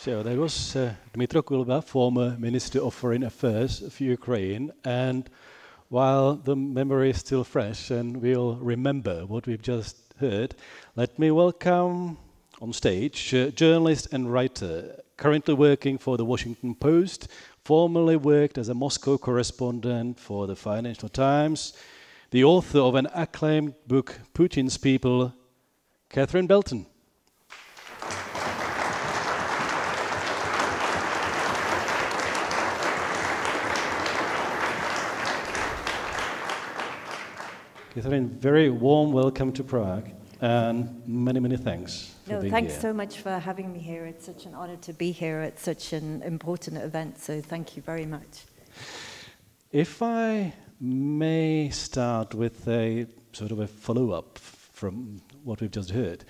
So that was Dmytro Kuleba, former Minister of Foreign Affairs of Ukraine. And while the memory is still fresh and we'll remember what we've just heard, let me welcome on stage journalist and writer, currently working for the Washington Post, formerly worked as a Moscow correspondent for the Financial Times, the author of an acclaimed book, Putin's People, Catherine Belton. Catherine, very warm welcome to Prague, and many, many thanks for being thanks here. so much for having me here. It's such an honor to be here at such an important event, so thank you very much. If I may start with a sort of a follow-up from what we've just heard,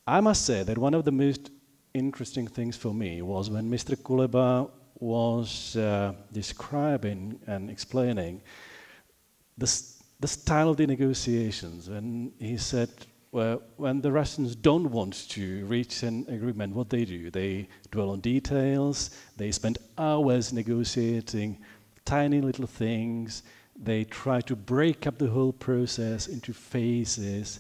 I must say that one of the most interesting things for me was when Mr. Kuleba was describing and explaining the style of the negotiations, when he said, well, when the Russians don't want to reach an agreement, what they do, they dwell on details, they spend hours negotiating tiny little things, they try to break up the whole process into phases.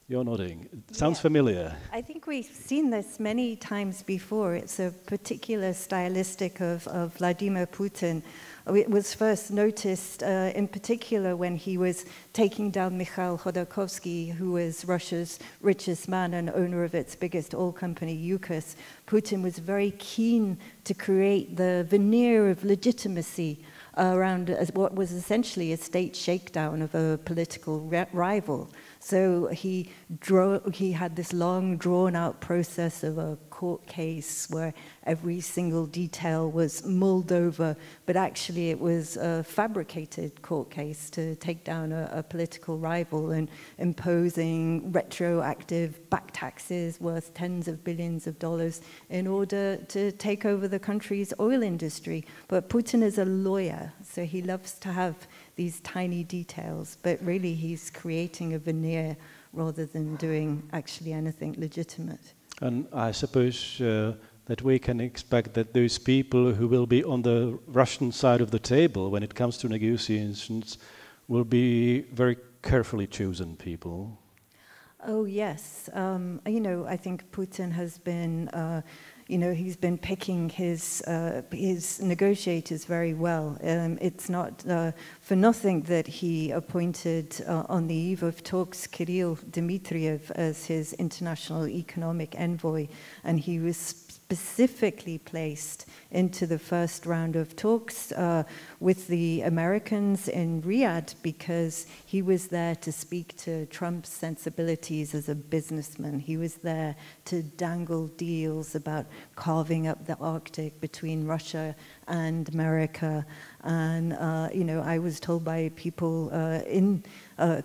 You're nodding. It sounds familiar. I think we've seen this many times before. It's a particular stylistic of Vladimir Putin. It was first noticed in particular when he was taking down Mikhail Khodorkovsky, who was Russia's richest man and owner of its biggest oil company, Yukos. Putin was very keen to create the veneer of legitimacy around what was essentially a state shakedown of a political rival. So he had this long, drawn-out process of a court case where every single detail was mulled over, but actually it was a fabricated court case to take down a political rival and imposing retroactive back taxes worth tens of billions of dollars in order to take over the country's oil industry. But Putin is a lawyer, so he loves to have these tiny details, but really he's creating a veneer rather than doing actually anything legitimate. And I suppose that we can expect that those people who will be on the Russian side of the table when it comes to negotiations will be very carefully chosen people. Oh yes, I think Putin has been, he's been picking his negotiators very well. It's not for nothing that he appointed on the eve of talks Khil Dimmitriv as his international economic envoy, and he was specifically placed into the first round of talks with the Americans in Riyadh because he was there to speak to Trump's sensibilities as a businessman. He was there to dangle deals about carving up the Arctic between Russia and America. And, I was told by people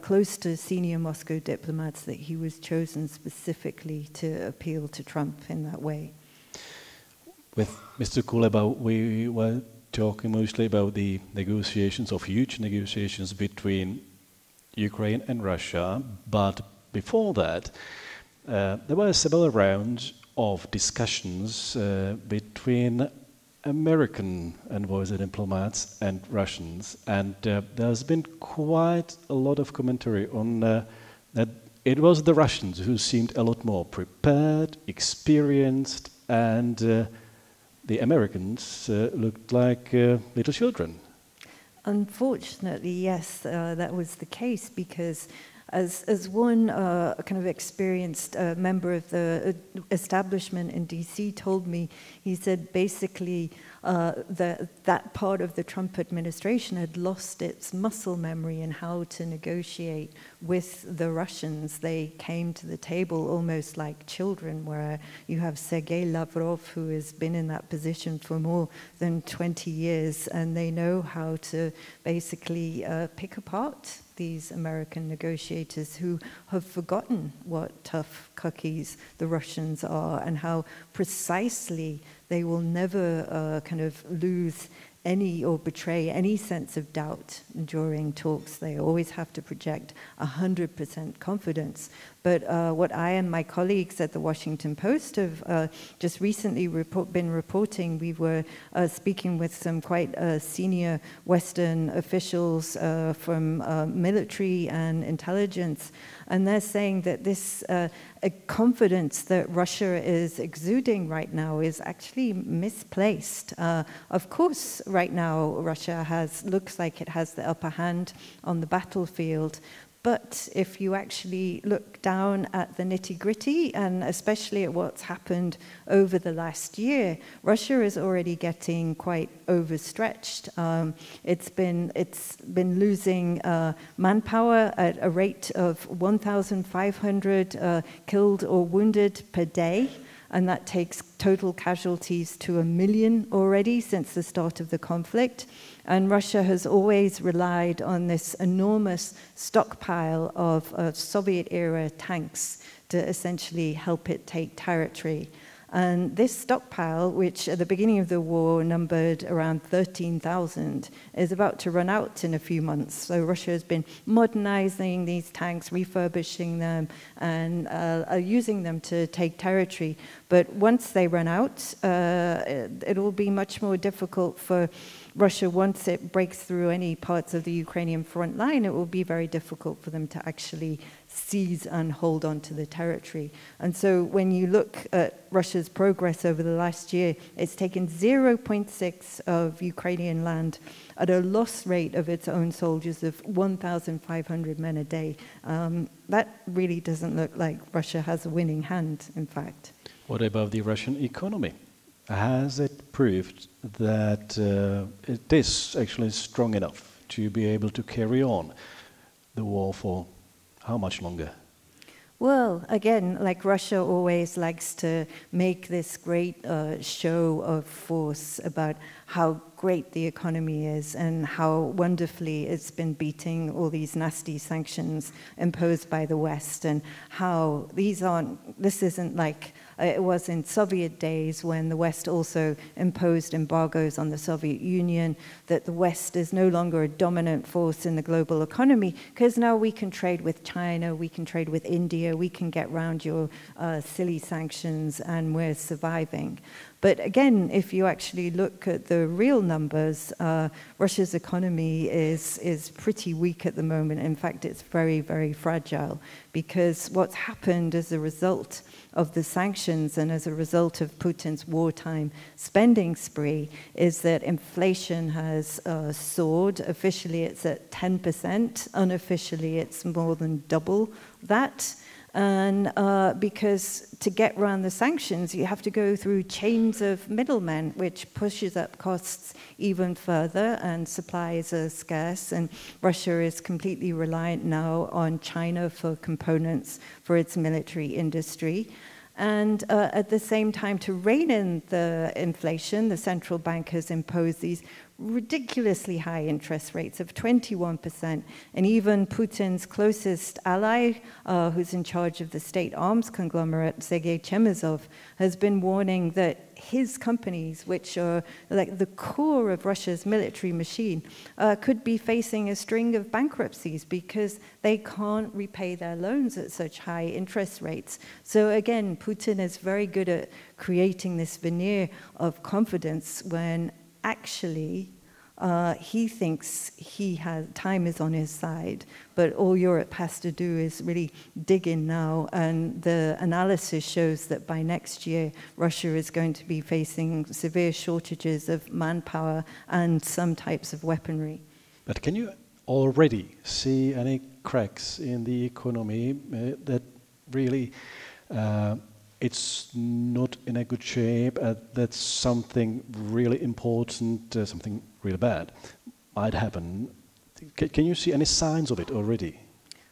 close to senior Moscow diplomats that he was chosen specifically to appeal to Trump in that way. With Mr. Kuleba, we were talking mostly about the negotiations, of huge negotiations between Ukraine and Russia, but before that, there were several rounds of discussions between American envoys and diplomats and Russians, and there's been quite a lot of commentary on that it was the Russians who seemed a lot more prepared, experienced, and the Americans looked like little children. Unfortunately, yes, that was the case because as one kind of experienced member of the establishment in DC told me, he said basically that part of the Trump administration had lost its muscle memory in how to negotiate with the Russians. They came to the table almost like children, where you have Sergei Lavrov, who has been in that position for more than 20 years, and they know how to basically pick apart these American negotiators who have forgotten what tough cookies the Russians are and how precisely they will never kind of lose any or betray any sense of doubt during talks. They always have to project 100% confidence. But what I and my colleagues at the Washington Post have just recently been reporting, we were speaking with some quite senior Western officials from military and intelligence, and they're saying that this confidence that Russia is exuding right now is actually misplaced. Of course, right now Russia looks like it has the upper hand on the battlefield. But if you actually look down at the nitty-gritty, and especially at what's happened over the last year, Russia is already getting quite overstretched. It's been losing manpower at a rate of 1,500 killed or wounded per day. And that takes total casualties to 1 million already since the start of the conflict. And Russia has always relied on this enormous stockpile of Soviet-era tanks to essentially help it take territory. And this stockpile, which at the beginning of the war numbered around 13,000, is about to run out in a few months. So Russia has been modernizing these tanks, refurbishing them, and using them to take territory. But once they run out, it will be much more difficult for Russia, once it breaks through any parts of the Ukrainian front line, it will be very difficult for them to actually seize and hold on to the territory. And so when you look at Russia's progress over the last year, it's taken 0.6 of Ukrainian land at a loss rate of its own soldiers of 1,500 men a day. That really doesn't look like Russia has a winning hand, in fact. What about the Russian economy? Has it proved that it is actually strong enough to be able to carry on the war for how much longer? Well, again, like Russia always likes to make this great show of force about how great the economy is and how wonderfully it's been beating all these nasty sanctions imposed by the West, and how this isn't like it was in Soviet days when the West also imposed embargoes on the Soviet Union, that the West is no longer a dominant force in the global economy because now we can trade with China, we can trade with India, we can get around your silly sanctions, and we're surviving. But again, if you actually look at the real numbers, Russia's economy is pretty weak at the moment. In fact, it's very, very fragile, because what's happened as a result of the sanctions and as a result of Putin's wartime spending spree is that inflation has soared. Officially, it's at 10%. Unofficially, it's more than double that. And because to get around the sanctions, you have to go through chains of middlemen, which pushes up costs even further, and supplies are scarce. And Russia is completely reliant now on China for components for its military industry. And at the same time, to rein in the inflation, the central bank has imposed these ridiculously high interest rates of 21%. And even Putin's closest ally, who's in charge of the state arms conglomerate, Sergei Chemezov, has been warning that his companies, which are like the core of Russia's military machine, could be facing a string of bankruptcies because they can't repay their loans at such high interest rates. So again, Putin is very good at creating this veneer of confidence when actually he thinks time is on his side, but all Europe has to do is really dig in now, and the analysis shows that by next year Russia is going to be facing severe shortages of manpower and some types of weaponry. But can you already see any cracks in the economy that really it's not in a good shape, that something really important, something really bad might happen? Can you see any signs of it already?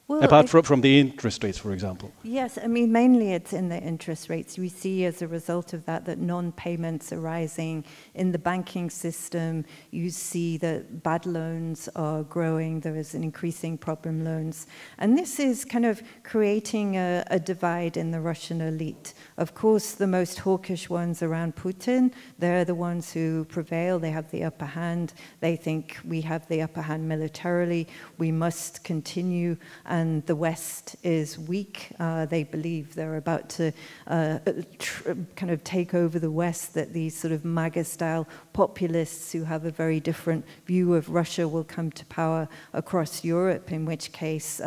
Well, Apart from the interest rates, for example. Yes, I mean, mainly it's in the interest rates. We see as a result of that non-payments are rising in the banking system. You see that bad loans are growing. There is an increasing problem loans. And this is kind of creating a divide in the Russian elite. Of course, the most hawkish ones around Putin, they're the ones who prevail. They have the upper hand. They think we have the upper hand militarily. We must continue. And the West is weak. They believe they're about to kind of take over the West, that these sort of MAGA-style populists who have a very different view of Russia will come to power across Europe, in which case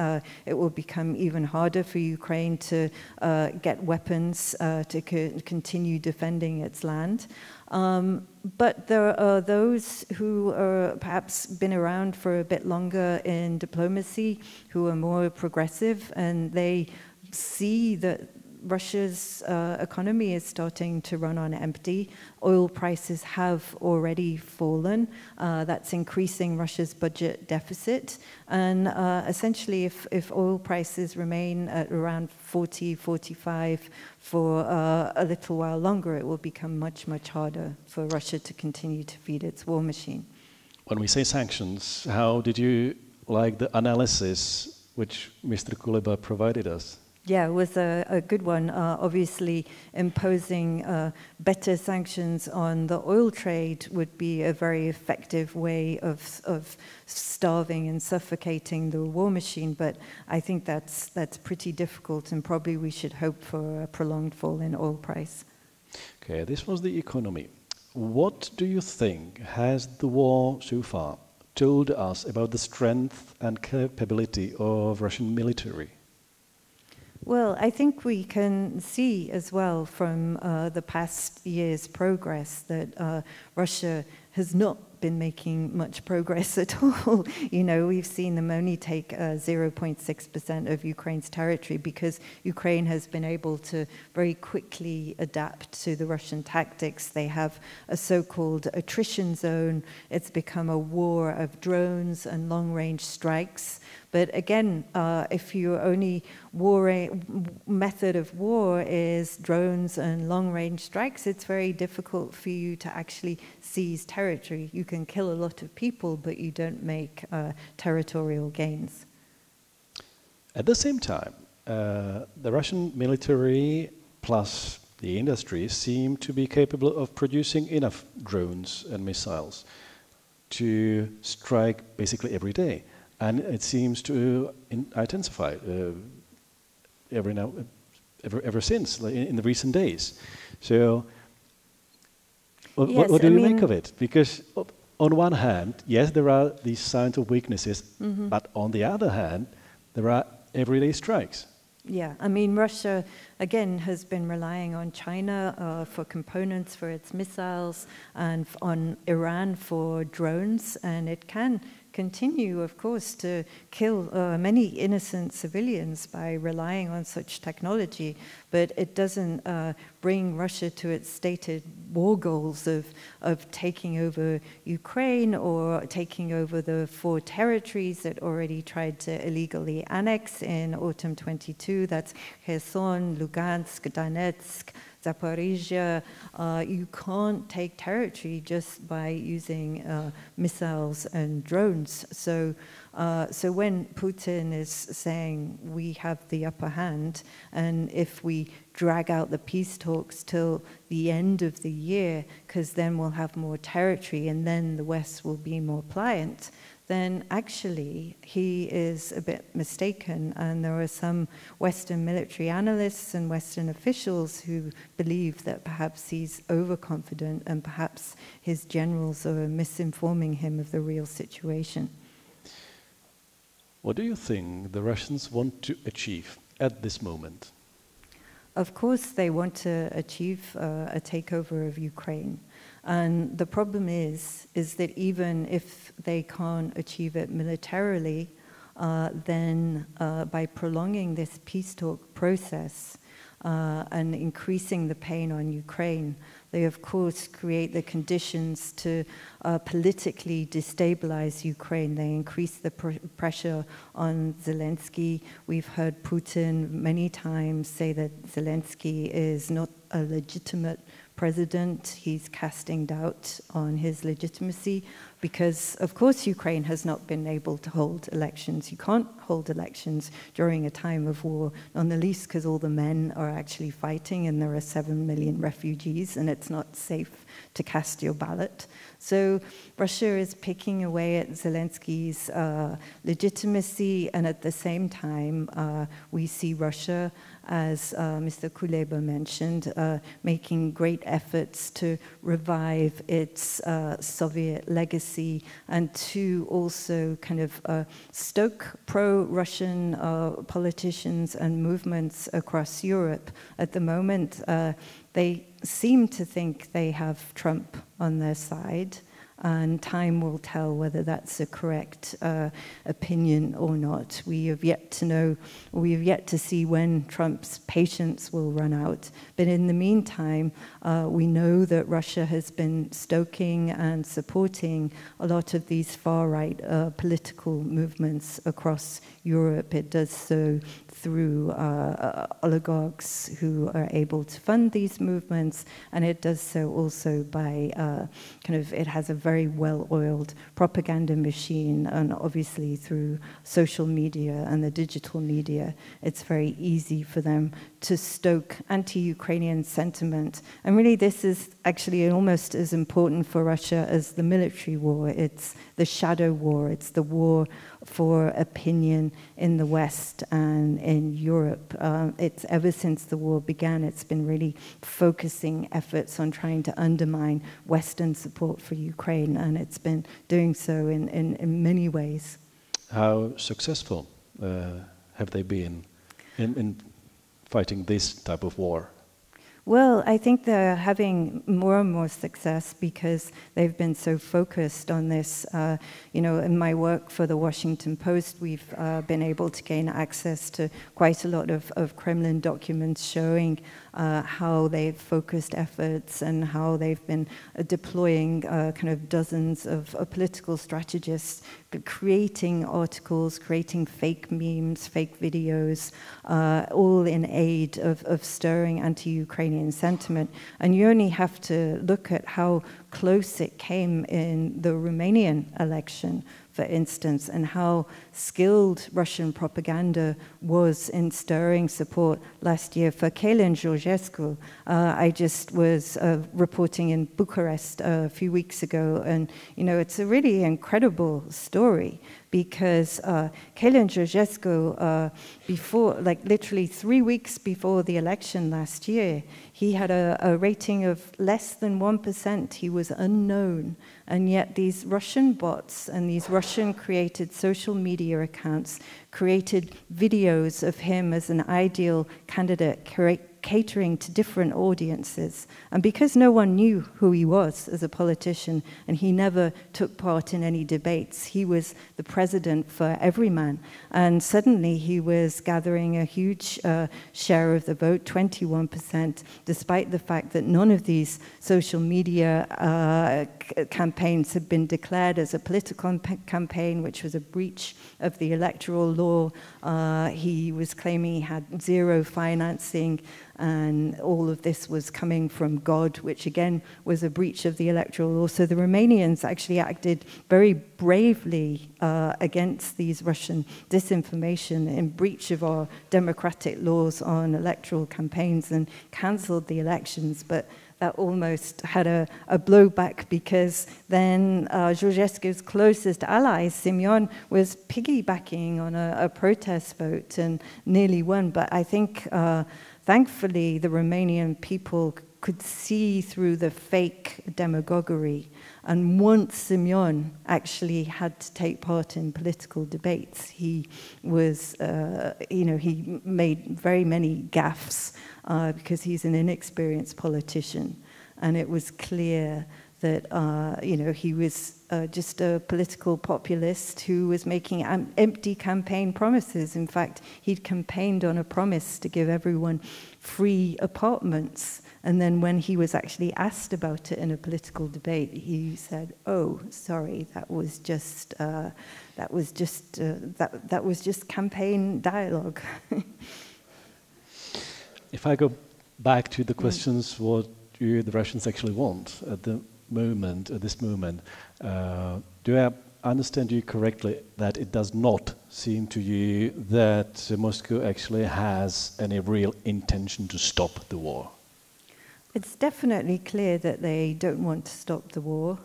it will become even harder for Ukraine to get weapons to continue defending its land. But there are those who are perhaps been around for a bit longer in diplomacy, who are more progressive, and they see that Russia's economy is starting to run on empty. Oil prices have already fallen. That's increasing Russia's budget deficit. And essentially, if oil prices remain at around 40, 45 for a little while longer, it will become much, much harder for Russia to continue to feed its war machine. When we say sanctions, how did you like the analysis which Mr. Kuleba provided us? Yeah, it was a good one. Obviously, imposing better sanctions on the oil trade would be a very effective way of starving and suffocating the war machine, but I think that's pretty difficult, and probably we should hope for a prolonged fall in oil price. Okay, this was the economy. What do you think has the war so far told us about the strength and capability of Russian military? Well, I think we can see as well from the past year's progress that Russia has not been making much progress at all. You know, we've seen them only take 0.6% of Ukraine's territory because Ukraine has been able to very quickly adapt to the Russian tactics. They have a so-called attrition zone. It's become a war of drones and long-range strikes. But again, if your only method of war is drones and long-range strikes, it's very difficult for you to actually seize territory. You can kill a lot of people, but you don't make territorial gains. At the same time, the Russian military plus the industry seem to be capable of producing enough drones and missiles to strike basically every day. And it seems to intensify ever since, in the recent days. So, what do you make of it? Because on one hand, yes, there are these signs of weaknesses, but on the other hand, there are everyday strikes. Yeah, I mean, Russia, again, has been relying on China for components for its missiles and on Iran for drones, and it can continue, of course, to kill many innocent civilians by relying on such technology, but it doesn't bring Russia to its stated war goals of taking over Ukraine or taking over the 4 territories that already tried to illegally annex in autumn 22. That's Kherson, Lugansk, Donetsk, Zaporizhia. You can't take territory just by using missiles and drones. So when Putin is saying we have the upper hand, and if we drag out the peace talks till the end of the year, because then we'll have more territory and then the West will be more pliant, then actually he is a bit mistaken. And there are some Western military analysts and Western officials who believe that perhaps he's overconfident and perhaps his generals are misinforming him of the real situation. What do you think the Russians want to achieve at this moment? Of course, they want to achieve a takeover of Ukraine. And the problem is that even if they can't achieve it militarily, then by prolonging this peace talk process, and increasing the pain on Ukraine. They, of course, create the conditions to politically destabilize Ukraine. They increase the pressure on Zelensky. We've heard Putin many times say that Zelensky is not a legitimate president. He's casting doubt on his legitimacy because, of course, Ukraine has not been able to hold elections. You can't hold elections during a time of war, not the least because all the men are actually fighting and there are 7 million refugees and it's not safe to cast your ballot. So Russia is picking away at Zelensky's legitimacy, and at the same time, we see Russia, as Mr. Kuleba mentioned, making great efforts to revive its Soviet legacy and to also kind of stoke pro-Russian politicians and movements across Europe. At the moment, they seem to think they have Trump on their side, and time will tell whether that's a correct opinion or not. We have yet to know, we have yet to see when Trump's patience will run out. But in the meantime, we know that Russia has been stoking and supporting a lot of these far-right political movements across Europe. It does so through oligarchs who are able to fund these movements, and it does so also by it has a very well-oiled propaganda machine, and obviously through social media and the digital media, it's very easy for them to stoke anti-Ukrainian sentiment. And really this is actually almost as important for Russia as the military war. It's the shadow war. It's the war for opinion in the West and in Europe. It's ever since the war began, it's been really focusing efforts on trying to undermine Western support for Ukraine, and it's been doing so in many ways. How successful have they been in fighting this type of war? Well, I think they're having more and more success because they've been so focused on this. In my work for the Washington Post, we've been able to gain access to quite a lot of Kremlin documents showing how they've focused efforts and how they've been deploying dozens of political strategists, creating articles, creating fake memes, fake videos, all in aid of stirring anti-Ukrainian sentiment. And you only have to look at how close it came in the Romanian election, for instance, and how skilled Russian propaganda was in stirring support last year for Khil Dimmitriv. I just was reporting in Bucharest a few weeks ago, and it's a really incredible story because Khil Dimmitriv, before, literally 3 weeks before the election last year, he had a rating of less than 1%. He was unknown. And yet these Russian bots and these Russian-created social media accounts created videos of him as an ideal candidate, catering to different audiences. And because no one knew who he was as a politician, and he never took part in any debates, he was the president for everyman. And suddenly he was gathering a huge share of the vote, 21%, despite the fact that none of these social media campaigns had been declared as a political campaign, which was a breach of the electoral law. He was claiming he had zero financing, and all of this was coming from God, which again was a breach of the electoral law. So the Romanians actually acted very bravely against these Russian disinformation in breach of our democratic laws on electoral campaigns and cancelled the elections. But that almost had a blowback because then Georgescu's closest ally, Simeon, was piggybacking on a protest vote and nearly won. But I think thankfully the Romanian people could see through the fake demagoguery. And once Simeon actually had to take part in political debates, he was, he made very many gaffes because he's an inexperienced politician. And it was clear that he was just a political populist who was making empty campaign promises. In fact, he'd campaigned on a promise to give everyone free apartments, and then when he was actually asked about it in a political debate, he said, "Oh, sorry, that was just campaign dialogue." If I go back to the questions, what do the Russians actually want at this moment, do I understand you correctly that it does not seem to you that Moscow actually has any real intention to stop the war? It's definitely clear that they don't want to stop the war,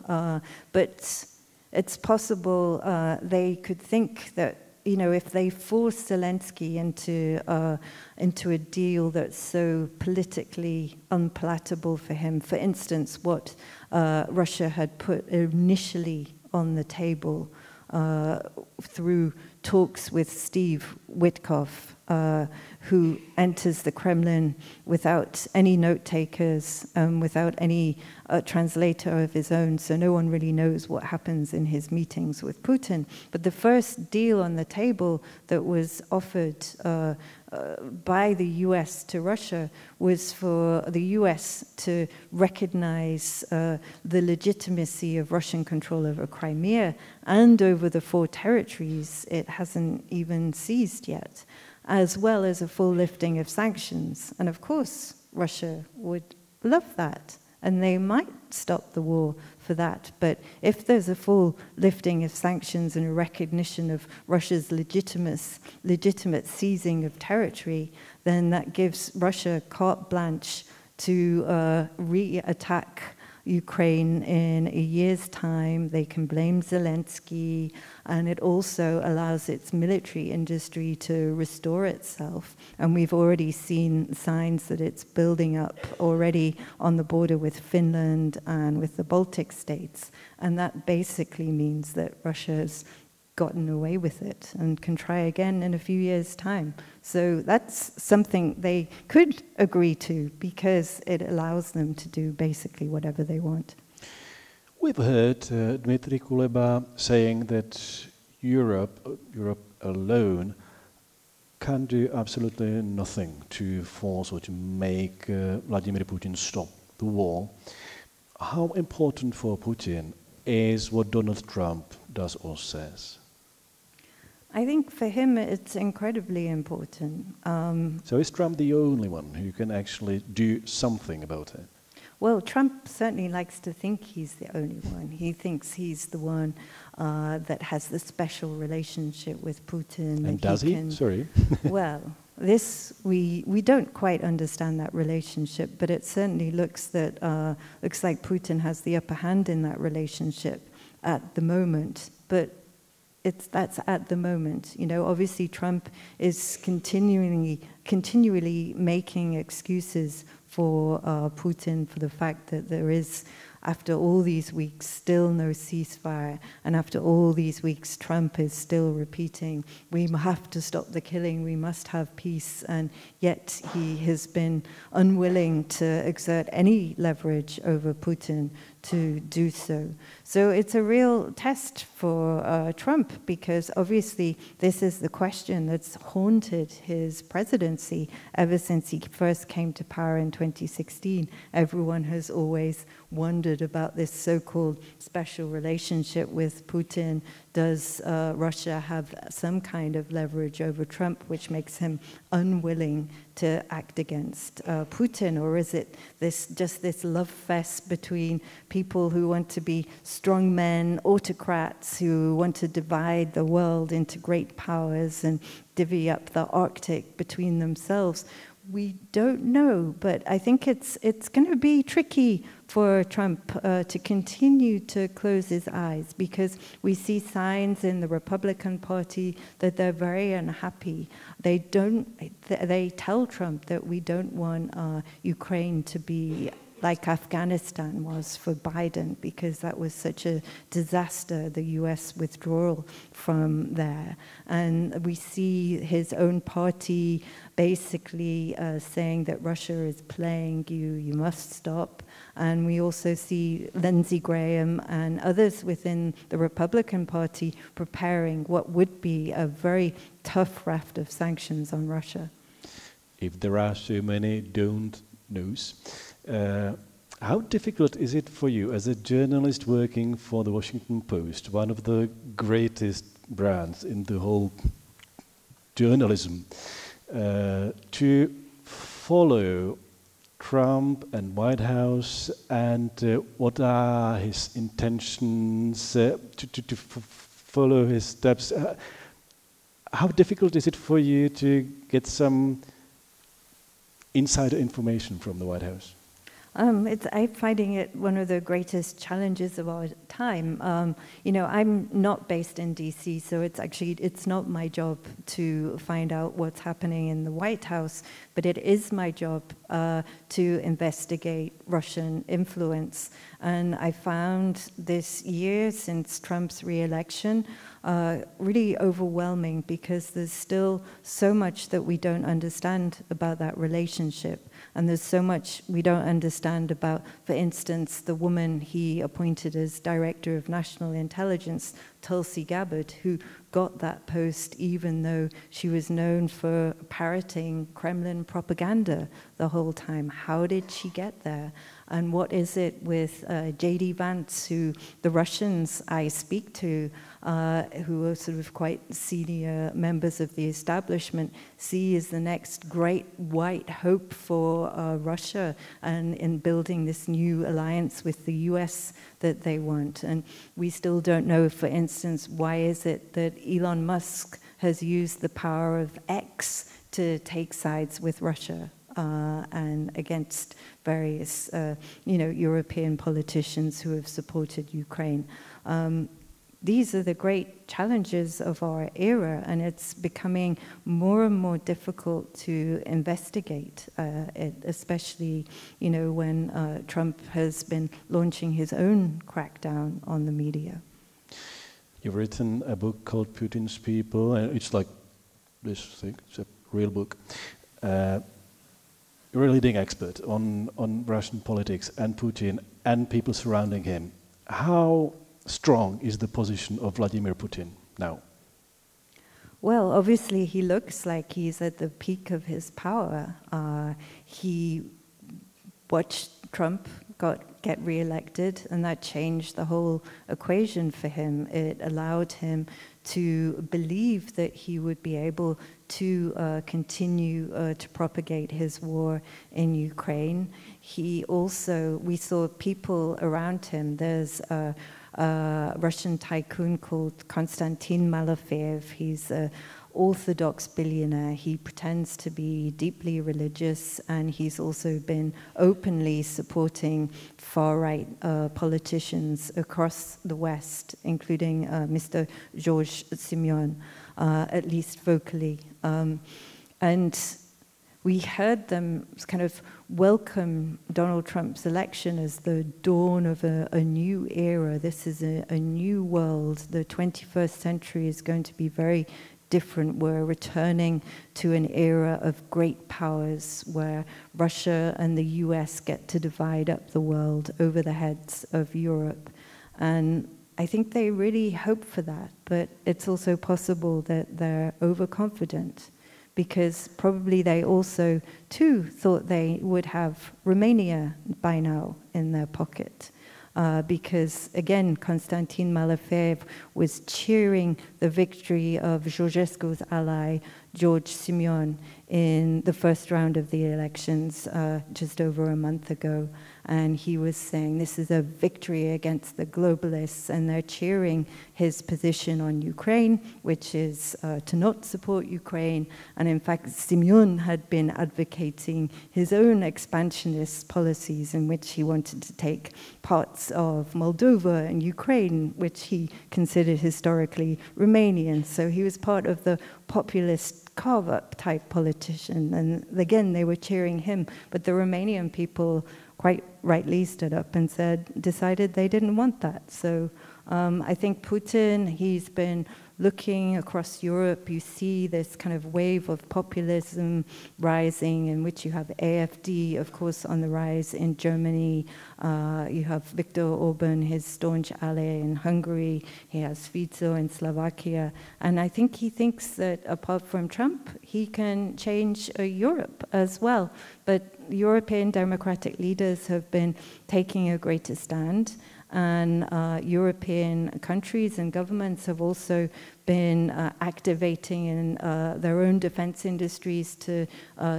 but it's possible they could think that, if they force Zelensky into a deal that's so politically unpalatable for him, for instance, what Russia had put initially on the table through talks with Steve Witkoff, who enters the Kremlin without any note takers, without any translator of his own, so no one really knows what happens in his meetings with Putin. But the first deal on the table that was offered by the US to Russia was for the US to recognize the legitimacy of Russian control over Crimea and over the 4 territories it hasn't even seized yet, as well as a full lifting of sanctions. And of course, Russia would love that, and they might stop the war for that. But if there's a full lifting of sanctions and a recognition of Russia's legitimate seizing of territory, then that gives Russia carte blanche to re-attack Ukraine in a year's time. They can blame Zelensky, and it also allows its military industry to restore itself. And we've already seen signs that it's building up already on the border with Finland and with the Baltic states. And that basically means that Russia's gotten away with it and can try again in a few years' time. So that's something they could agree to because it allows them to do basically whatever they want. We've heard Dmitry Kuleba saying that Europe alone can do absolutely nothing to force or to make Vladimir Putin stop the war. How important for Putin is what Donald Trump does or says? I think for him it's incredibly important. So is Trump the only one who can actually do something about it? Well, Trump certainly likes to think he's the only one. He thinks he's the one that has the special relationship with Putin. And does he? Sorry. Well, we don't quite understand that relationship, but it certainly looks like Putin has the upper hand in that relationship at the moment. But that's at the moment. Obviously Trump is continually making excuses for Putin for the fact that there is, after all these weeks, still no ceasefire, and after all these weeks, Trump is still repeating, we have to stop the killing, we must have peace, and yet he has been unwilling to exert any leverage over Putin to do so. So it's a real test for Trump, because obviously this is the question that's haunted his presidency ever since he first came to power in 2016. Everyone has always wondered about this so-called special relationship with Putin. Does Russia have some kind of leverage over Trump, which makes him unwilling to act against Putin? Or is it just this love fest between people who want to be strong men, autocrats, who want to divide the world into great powers and divvy up the Arctic between themselves? We don't know, but I think it's going to be tricky for Trump to continue to close his eyes, because we see signs in the Republican Party that they're very unhappy. They tell Trump that we don't want Ukraine to be like Afghanistan was for Biden, because that was such a disaster, the US withdrawal from there. And we see his own party basically saying that Russia is playing you, you must stop. And we also see Lindsey Graham and others within the Republican Party preparing what would be a very tough raft of sanctions on Russia. If there are so many don't knows, how difficult is it for you as a journalist working for the Washington Post, one of the greatest brands in the whole journalism, to follow Trump and White House and what are his intentions, to follow his steps? How difficult is it for you to get some insider information from the White House? I'm finding it one of the greatest challenges of our time. I'm not based in DC, so it's not my job to find out what's happening in the White House, but it is my job to investigate Russian influence. And I found this year, since Trump's re-election, really overwhelming, because there's still so much that we don't understand about that relationship. And there's so much we don't understand about, for instance, the woman he appointed as Director of National Intelligence, Tulsi Gabbard, who got that post even though she was known for parroting Kremlin propaganda the whole time. How did she get there? And what is it with J.D. Vance, who the Russians I speak to, who are sort of quite senior members of the establishment, see as the next great white hope for Russia and in building this new alliance with the US that they want. And we still don't know, for instance, why is it that Elon Musk has used the power of X to take sides with Russia and against various European politicians who have supported Ukraine. These are the great challenges of our era, and it's becoming more and more difficult to investigate it, especially when Trump has been launching his own crackdown on the media. You've written a book called Putin's People, and it's like this thing, it's a real book. You're a leading expert on Russian politics and Putin and people surrounding him. How strong is the position of Vladimir Putin now? Well, obviously he looks like he's at the peak of his power. He watched Trump get re-elected, and that changed the whole equation for him. It allowed him to believe that he would be able to continue to propagate his war in Ukraine. We saw people around him. There's a Russian tycoon called Konstantin Malafeev. He's an Orthodox billionaire. He pretends to be deeply religious, and he's also been openly supporting far-right politicians across the West, including Mr. Georges Simeon, at least vocally. And we heard them kind of welcome Donald Trump's election as the dawn of a new era. This is a new world. The 21st century is going to be very different. We're returning to an era of great powers where Russia and the US get to divide up the world over the heads of Europe. And I think they really hope for that, but it's also possible that they're overconfident, because probably they also, too, thought they would have Romania by now in their pocket. Because, again, Konstantin Malafeev was cheering the victory of Ceausescu's ally, George Simeon, in the first round of the elections just over a month ago. And he was saying this is a victory against the globalists, and they're cheering his position on Ukraine, which is to not support Ukraine. And in fact, Simeon had been advocating his own expansionist policies, in which he wanted to take parts of Moldova and Ukraine, which he considered historically Romanian. So he was part of the populist carve-up type politician, and again they were cheering him, but the Romanian people quite rightly stood up and decided they didn't want that. So I think Putin, he's been looking across Europe. You see this kind of wave of populism rising, in which you have AfD, of course, on the rise in Germany. You have Viktor Orban, his staunch ally in Hungary. He has Fico in Slovakia. And I think he thinks that apart from Trump, he can change Europe as well. But European democratic leaders have been taking a greater stand. And European countries and governments have also been activating in their own defense industries to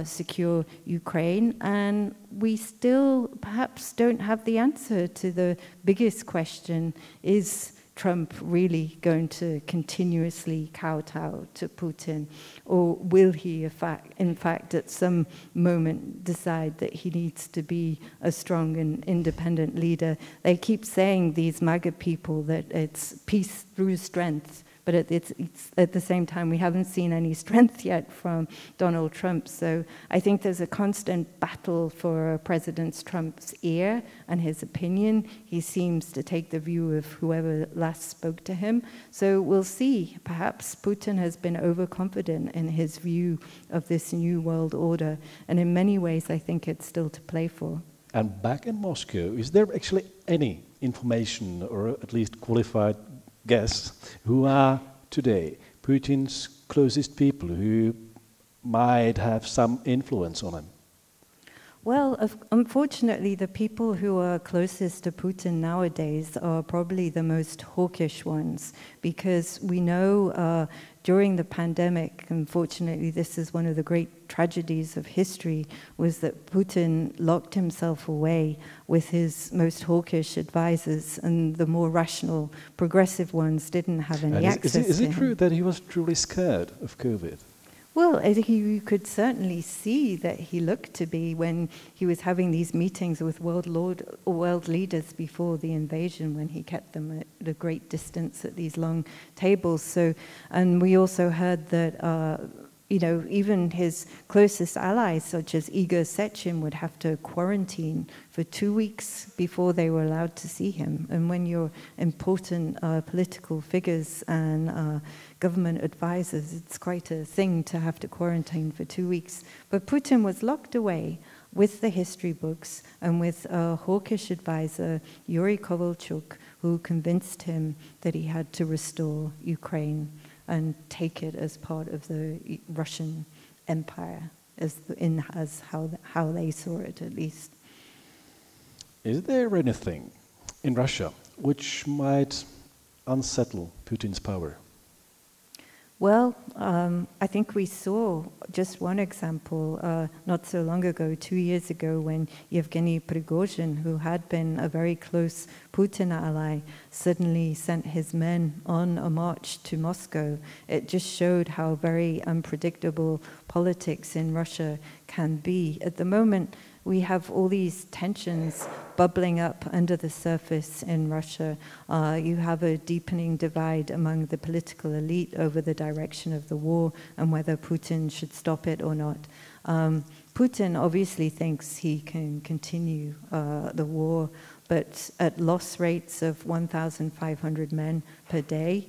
secure Ukraine. And we still perhaps don't have the answer to the biggest question: is Trump really going to continuously kowtow to Putin? Or will he, in fact, at some moment decide that he needs to be a strong and independent leader? They keep saying, these MAGA people, that it's peace through strength. But it's at the same time, we haven't seen any strength yet from Donald Trump. So I think there's a constant battle for President Trump's ear and his opinion. He seems to take the view of whoever last spoke to him. So we'll see. Perhaps Putin has been overconfident in his view of this new world order. And in many ways, I think it's still to play for. And back in Moscow, is there actually any information, or at least qualified guess, who are today Putin's closest people, who might have some influence on him? Well, unfortunately, the people who are closest to Putin nowadays are probably the most hawkish ones, because we know during the pandemic, unfortunately, this is one of the great tragedies of history, was that Putin locked himself away with his most hawkish advisors, and the more rational, progressive ones didn't have any access to him. Is it true that he was truly scared of COVID? Well, you could certainly see that he looked to be when he was having these meetings with world leaders before the invasion, when he kept them at a great distance at these long tables. So, and we also heard that even his closest allies, such as Igor Sechin, would have to quarantine for 2 weeks before they were allowed to see him. And when you're important political figures and government advisors, it's quite a thing to have to quarantine for 2 weeks. But Putin was locked away with the history books and with a hawkish advisor, Yuri Kovalchuk, who convinced him that he had to restore Ukraine and take it as part of the Russian Empire, as how they saw it, at least. Is there anything in Russia which might unsettle Putin's power? Well, I think we saw just one example not so long ago, 2 years ago, when Yevgeny Prigozhin, who had been a very close Putin ally, suddenly sent his men on a march to Moscow. It just showed how very unpredictable politics in Russia can be. At the moment, we have all these tensions bubbling up under the surface in Russia. You have a deepening divide among the political elite over the direction of the war and whether Putin should stop it or not. Putin obviously thinks he can continue the war, but at loss rates of 1,500 men per day,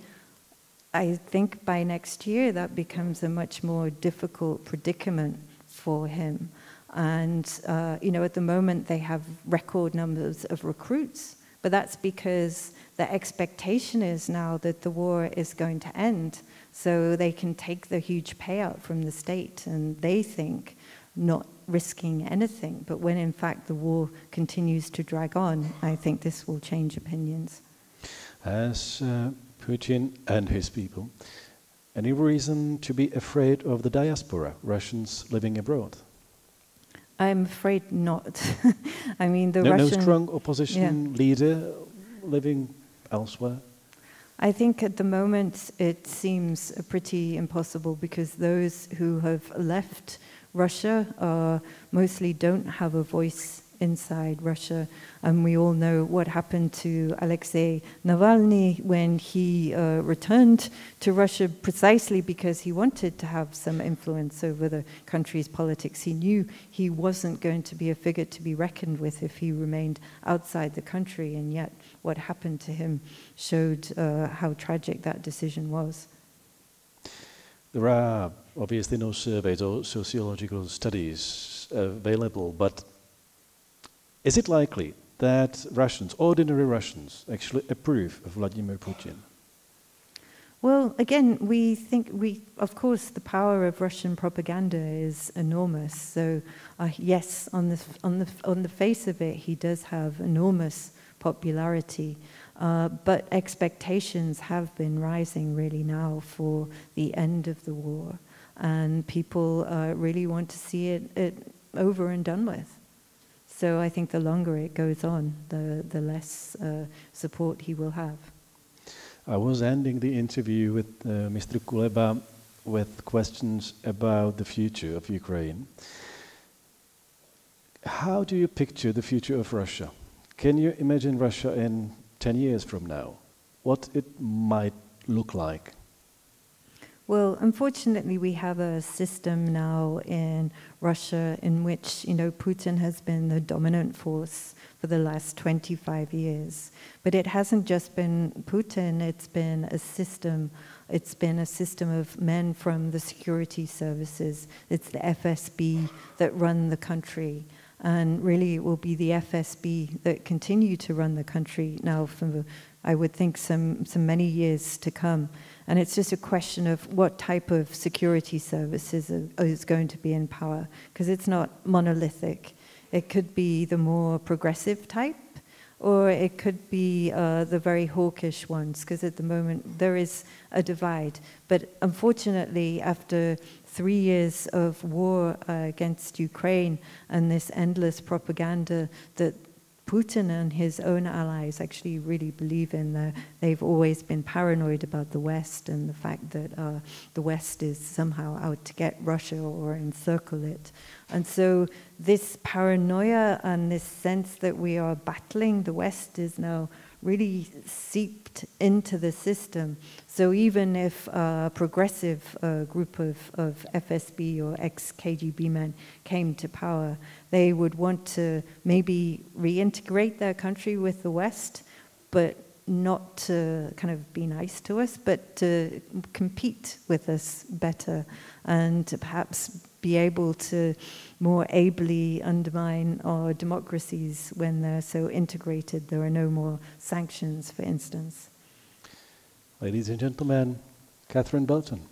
I think by next year that becomes a much more difficult predicament for him. And, at the moment they have record numbers of recruits, but that's because the expectation is now that the war is going to end, so they can take the huge payout from the state, and they think not risking anything. But when in fact the war continues to drag on, I think this will change opinions. Has Putin and his people any reason to be afraid of the diaspora, Russians living abroad? I'm afraid not. I mean, no strong opposition leader living elsewhere? I think at the moment it seems pretty impossible, because those who have left Russia mostly don't have a voice inside Russia. And we all know what happened to Alexei Navalny when he returned to Russia precisely because he wanted to have some influence over the country's politics. He knew he wasn't going to be a figure to be reckoned with if he remained outside the country, and yet what happened to him showed how tragic that decision was. There are obviously no surveys or sociological studies available, but is it likely that Russians, ordinary Russians, actually approve of Vladimir Putin? Well, again, of course, the power of Russian propaganda is enormous. So, yes, on the face of it, he does have enormous popularity. But expectations have been rising really now for the end of the war, and people really want to see it over and done with. So I think the longer it goes on, the less support he will have. I was ending the interview with Mr. Kuleba with questions about the future of Ukraine. How do you picture the future of Russia? Can you imagine Russia in 10 years from now, what it might look like? Well, unfortunately, we have a system now in Russia in which, Putin has been the dominant force for the last 25 years. But it hasn't just been Putin, it's been a system of men from the security services. It's the FSB that run the country. And really it will be the FSB that continue to run the country now for, I would think, some many years to come. And it's just a question of what type of security services is going to be in power, because it's not monolithic. It could be the more progressive type, or it could be the very hawkish ones, because at the moment there is a divide. But unfortunately, after 3 years of war against Ukraine and this endless propaganda that Putin and his own allies actually really believe in, they've always been paranoid about the West and the fact that the West is somehow out to get Russia or encircle it. And so this paranoia and this sense that we are battling the West is now really seeped into the system. So even if a progressive group of FSB or ex-KGB men came to power, they would want to maybe reintegrate their country with the West, but not to kind of be nice to us, but to compete with us better and to perhaps be able to more ably undermine our democracies when they're so integrated. There are no more sanctions, for instance. Ladies and gentlemen, Catherine Belton.